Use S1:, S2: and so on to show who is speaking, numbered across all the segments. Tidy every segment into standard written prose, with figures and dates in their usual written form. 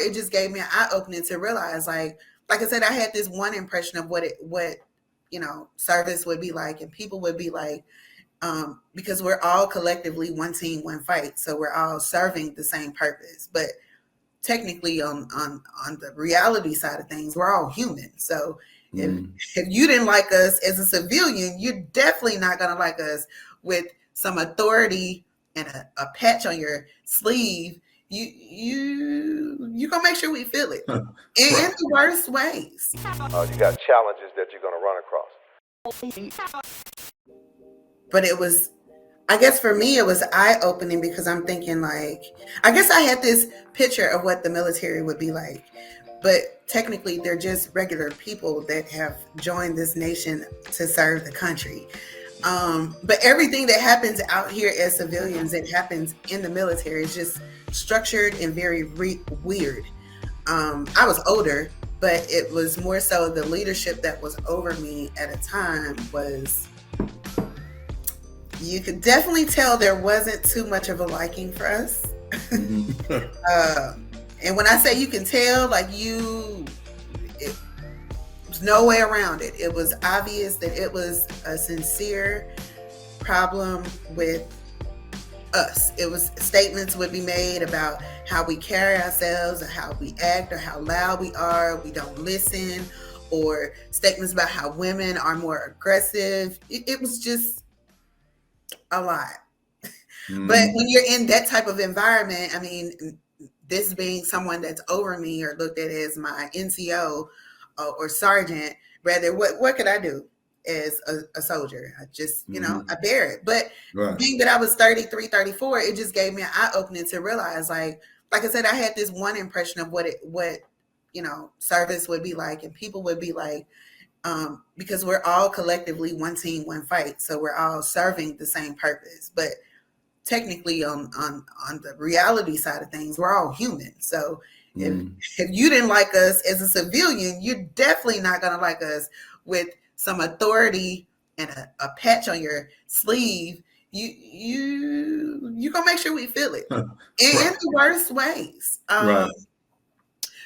S1: it just gave me an eye opening to realize, like I said, I had this one impression of what service would be like and people would be like, because we're all collectively one team, one fight. So we're all serving the same purpose. But technically on the reality side of things, we're all human. So if you didn't like us as a civilian, you're definitely not going to like us with some authority and a patch on your sleeve. You gonna make sure we feel it in the worst ways.
S2: You got challenges that you're gonna run across.
S1: But it was, I guess for me, it was eye-opening because I'm thinking I guess I had this picture of what the military would be like, but technically they're just regular people that have joined this nation to serve the country. But everything that happens out here as civilians, that happens in the military, is just structured and very weird. I was older, but it was more so the leadership that was over me at a time was, you could definitely tell there wasn't too much of a liking for us. And when I say you can tell, there's no way around it. It was obvious that it was a sincere problem with us. It was statements would be made about how we carry ourselves or how we act or how loud we are, we don't listen, or statements about how women are more aggressive. It was just a lot. But when you're in that type of environment, I mean, this being someone that's over me or looked at as my NCO or sergeant, rather, what could I do as a soldier? I just, I bear it. But being that I was 33, 34, it just gave me an eye opening to realize, like I said, I had this one impression of what service would be like and people would be like, because we're all collectively one team, one fight. So we're all serving the same purpose. But technically on the reality side of things, we're all human. So if you didn't like us as a civilian, you're definitely not going to like us with some authority and a patch on your sleeve. You gonna make sure we feel it in the worst ways.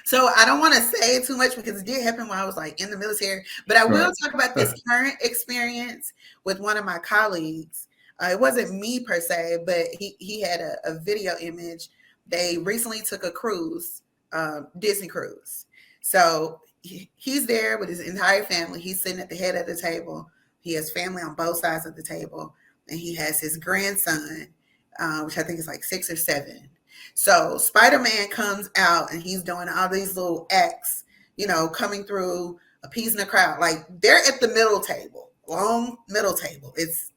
S1: So I don't want to say too much because it did happen when I was in the military, but I will talk about this current experience with one of my colleagues. It wasn't me per se, but he had a video image. They recently took a cruise, Disney cruise. So he's there with his entire family. He's sitting at the head of the table. He has family on both sides of the table, and he has his grandson, which I think is 6 or 7. So Spider-Man comes out and he's doing all these little acts, coming through, appeasing the crowd. They're at the middle table, long middle table. It's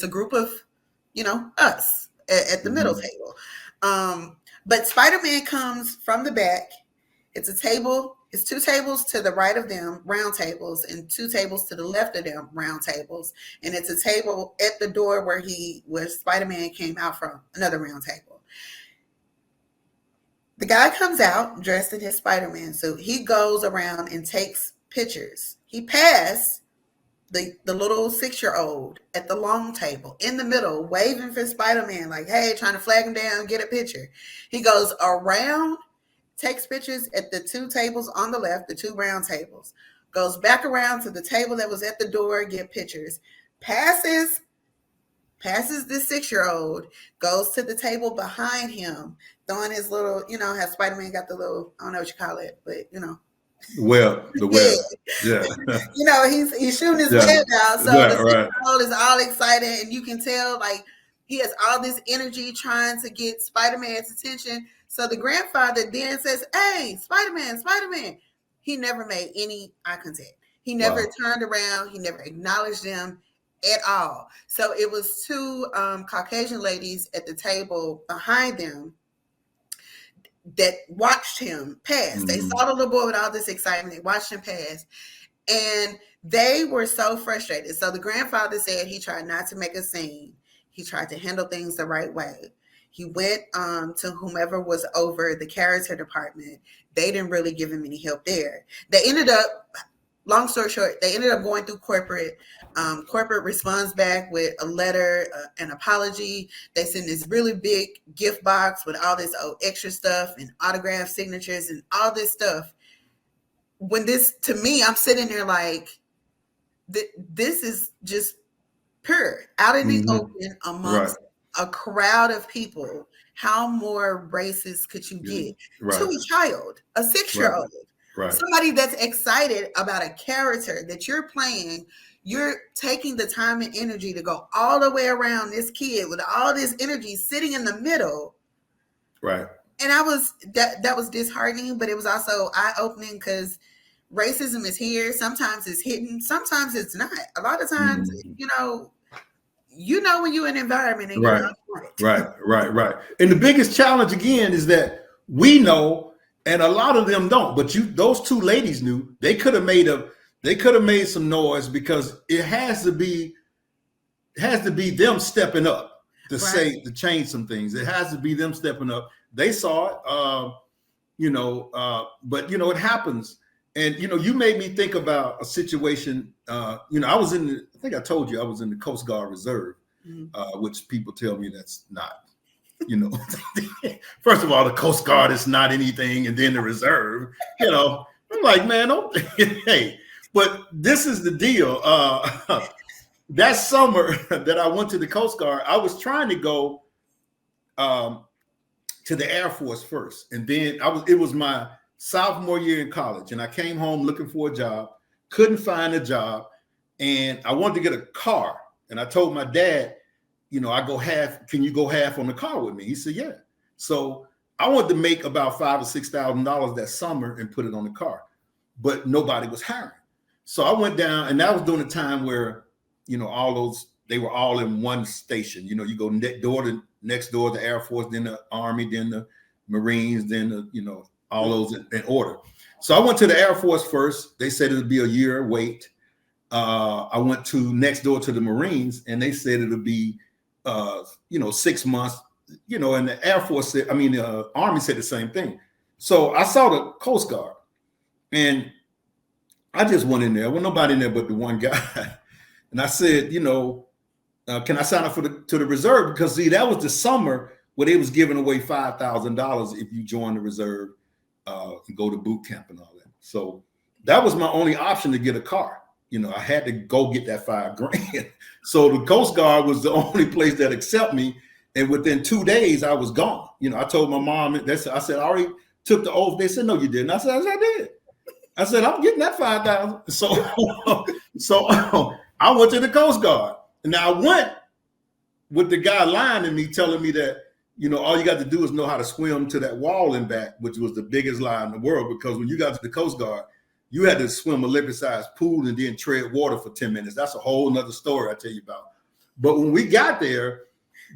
S1: a group of, us at the middle table. But Spider-Man comes from the back. It's a table. It's 2 tables to the right of them, round tables, and 2 tables to the left of them, round tables. And it's a table at the door where Spider-Man came out from, another round table. The guy comes out dressed in his Spider-Man suit. He goes around and takes pictures. He passed the little 6-year-old at the long table in the middle, waving for Spider-Man, hey, trying to flag him down, get a picture. He goes around, takes pictures at the 2 tables on the left, the 2 round tables, goes back around to the table that was at the door, get pictures, passes this 6-year-old, goes to the table behind him, throwing his little, how Spider-Man got the little, I don't know what you call it, but
S3: web, the web.
S1: Yeah. He's shooting his web out. So the 6-year-old is all excited, and you can tell he has all this energy trying to get Spider-Man's attention. So the grandfather then says, "Hey, Spider-Man, Spider-Man." He never made any eye contact. He never turned around. He never acknowledged them at all. So it was 2 Caucasian ladies at the table behind them that watched him pass. They saw the little boy with all this excitement. They watched him pass, and they were so frustrated. So the grandfather said he tried not to make a scene. He tried to handle things the right way. He went to whomever was over the character department. They didn't really give him any help there. They ended up long story short, they ended up going through corporate. Corporate responds back with a letter, an apology. They send this really big gift box with all this extra stuff and autograph signatures and all this stuff. When this, to me, I'm sitting there like, this is just pure out in the open amongst a crowd of people. How more racist could you get to a child, a 6-year-old, somebody that's excited about a character that you're playing? You're taking the time and energy to go all the way around this kid with all this energy sitting in the middle.
S3: Right.
S1: And that was disheartening, but it was also eye-opening because racism is here. Sometimes it's hidden. Sometimes it's not. A lot of times, you know when you're in an environment and you're
S3: right. And the biggest challenge again is that we know, and a lot of them don't. But those two ladies knew. They could have made some noise because it has to be them stepping up to change some things. It has to be them stepping up. They saw it, but it happens. And you made me think about a situation. I think I told you I was in the Coast Guard Reserve, which people tell me that's not. First of all, the Coast Guard is not anything, and then the Reserve. I'm like, man, hey. But this is the deal. That summer that I went to the Coast Guard, I was trying to go to the Air Force first, and then it was my sophomore year in college, and I came home looking for a job, couldn't find a job, and I wanted to get a car. And I told my dad, I go half. Can you go half on the car with me? He said, yeah. So I wanted to make about $5,000 or $6,000 that summer and put it on the car, but nobody was hiring. So I went down, and that was during the time where, they were all in one station. You go next door to the Air Force, then the Army, then the Marines, then the, all those in order. So I went to the Air Force first. They said it would be a year wait. I went to next door to the Marines, and they said it would be, 6 months. And the Air Force said, the Army said the same thing. So I saw the Coast Guard, and I just went in there. There was nobody in there but the one guy. And I said, can I sign up to the Reserve? Because see, that was the summer where they was giving away $5,000 if you join the Reserve and go to boot camp and all that. So that was my only option to get a car. I had to go get that $5,000. So the Coast Guard was the only place that accept me. And within 2 days, I was gone. I told my mom, I said, I already took the oath. They said, no, you didn't. I said, I did. I said, I'm getting that $5,000. So I went to the Coast Guard. Now I went with the guy lying to me, telling me that, all you got to do is know how to swim to that wall and back, which was the biggest lie in the world. Because when you got to the Coast Guard, you had to swim a Olympic-sized pool and then tread water for 10 minutes. That's a whole nother story I tell you about. But when we got there,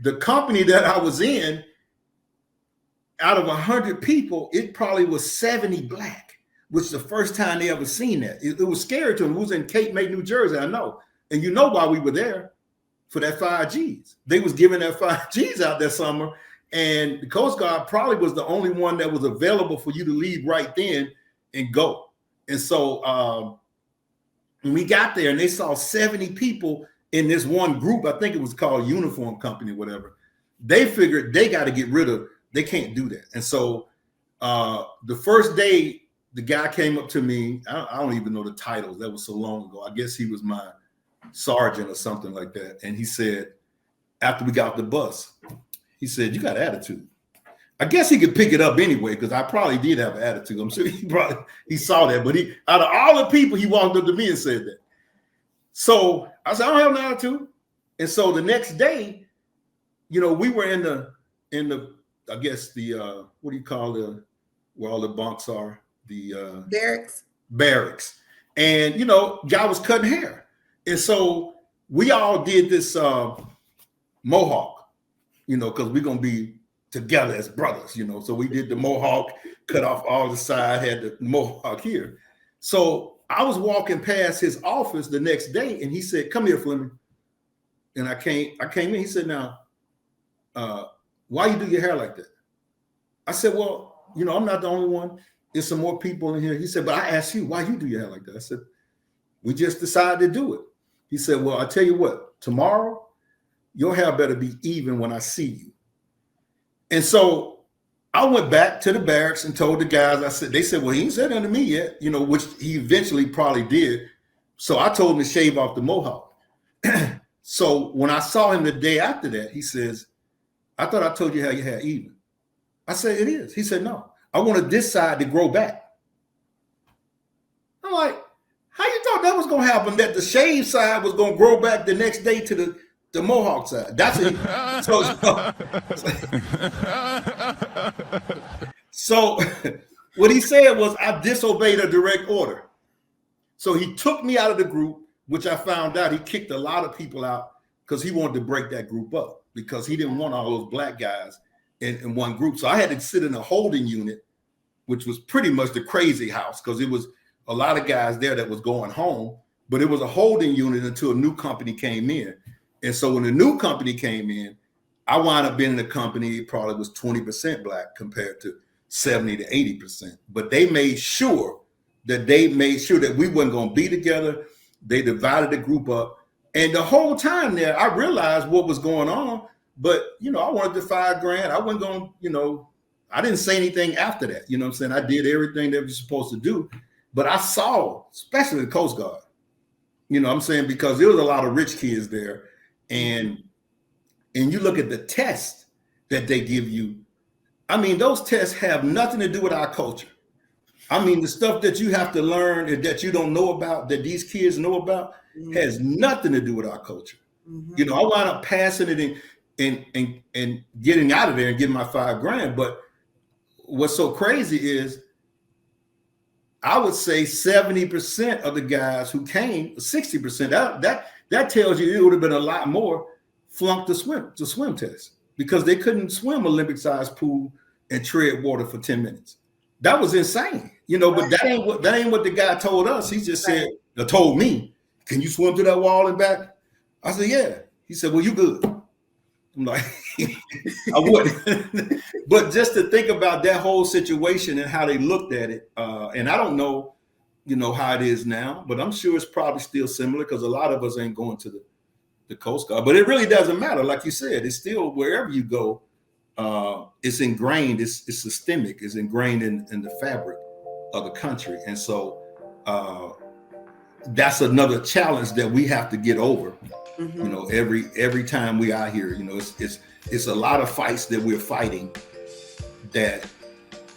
S3: the company that I was in, out of 100 people, it probably was 70 Black, which is the first time they ever seen that. It was scary to them. We was in Cape May, New Jersey, I know. And you know why we were there? For that 5Gs. They was giving that 5Gs out that summer. And the Coast Guard probably was the only one that was available for you to leave right then and go. And so when we got there and they saw 70 people in this one group, I think it was called Uniform Company, whatever, they figured they got to get rid of, they can't do that. And so the first day, the guy came up to me, I don't even know the titles, that was so long ago. I guess he was my sergeant or something like that. And he said, after we got off the bus, he said, you got attitude. I guess he could pick it up anyway, because I probably did have an attitude. I'm sure he saw that, but out of all the people, he walked up to me and said that. So I said, I don't have an attitude. And so the next day, we were in the I guess the what do you call where all the bunks are? The barracks. And guy was cutting hair. And so we all did this mohawk, because we're gonna be together as brothers, So we did the mohawk, cut off all the side, had the mohawk here. So I was walking past his office the next day, and he said, "Come here, Fleming." And I came in. He said, "Now, why you do your hair like that?" I said, "Well, I'm not the only one. There's some more people in here." He said, "But I asked you why you do your hair like that." I said, We just decided to do it. He said, well, I tell you what, tomorrow, your hair better be even when I see you. And so I went back to the barracks and told the guys, they said, well, he ain't said that to me yet, which he eventually probably did. So I told him to shave off the mohawk. So when I saw him the day after that, he says, I thought I told you how your hair even. I said, it is. He said, no, I wanted this side to grow back. I'm like, how you thought that was going to happen? That the shave side was going to grow back the next day to the mohawk side. That's it. So what he said was, I disobeyed a direct order. So he took me out of the group, which I found out he kicked a lot of people out because he wanted to break that group up because he didn't want all those black guys in one group. So I had to sit in a holding unit, which was pretty much the crazy house because it was a lot of guys there that was going home, but it was a holding unit until a new company came in. And so when the new company came in, I wound up being in a company probably was 20% black compared to 70 to 80%. But they made sure that we weren't going to be together. They divided the group up. And the whole time there, I realized what was going on. But, I wanted the $5,000. I wasn't going, I didn't say anything after that. You know what I'm saying? I did everything that was supposed to do. But I saw, especially the Coast Guard, you know what I'm saying? Because there was a lot of rich kids there. And you look at the tests that they give you. I mean, those tests have nothing to do with our culture. I mean, the stuff that you have to learn and that you don't know about, that these kids know about, has nothing to do with our culture. Mm-hmm. I wound up passing it and getting out of there and getting my $5,000. But what's so crazy is I would say 70% of the guys who came, 60%, that tells you it would have been a lot more flunked the swim test because they couldn't swim Olympic-sized pool and tread water for 10 minutes. That was insane, but that ain't what the guy told us. He just said, told me, can you swim to that wall and back? I said, yeah. He said, well, you good. I'm like, I wouldn't. But just to think about that whole situation and how they looked at it, and I don't know, how it is now, but I'm sure it's probably still similar because a lot of us ain't going to the Coast Guard. But it really doesn't matter. Like you said, it's still wherever you go, it's ingrained, it's systemic, it's ingrained in the fabric of the country. And so that's another challenge that we have to get over. Mm-hmm. Every time we are here, it's a lot of fights that we're fighting that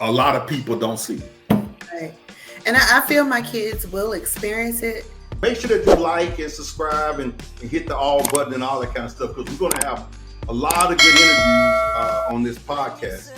S3: a lot of people don't see.
S1: Right. And I feel my kids will experience it.
S3: Make sure that you like and subscribe and hit the all button and all that kind of stuff because we're going to have a lot of good interviews on this podcast.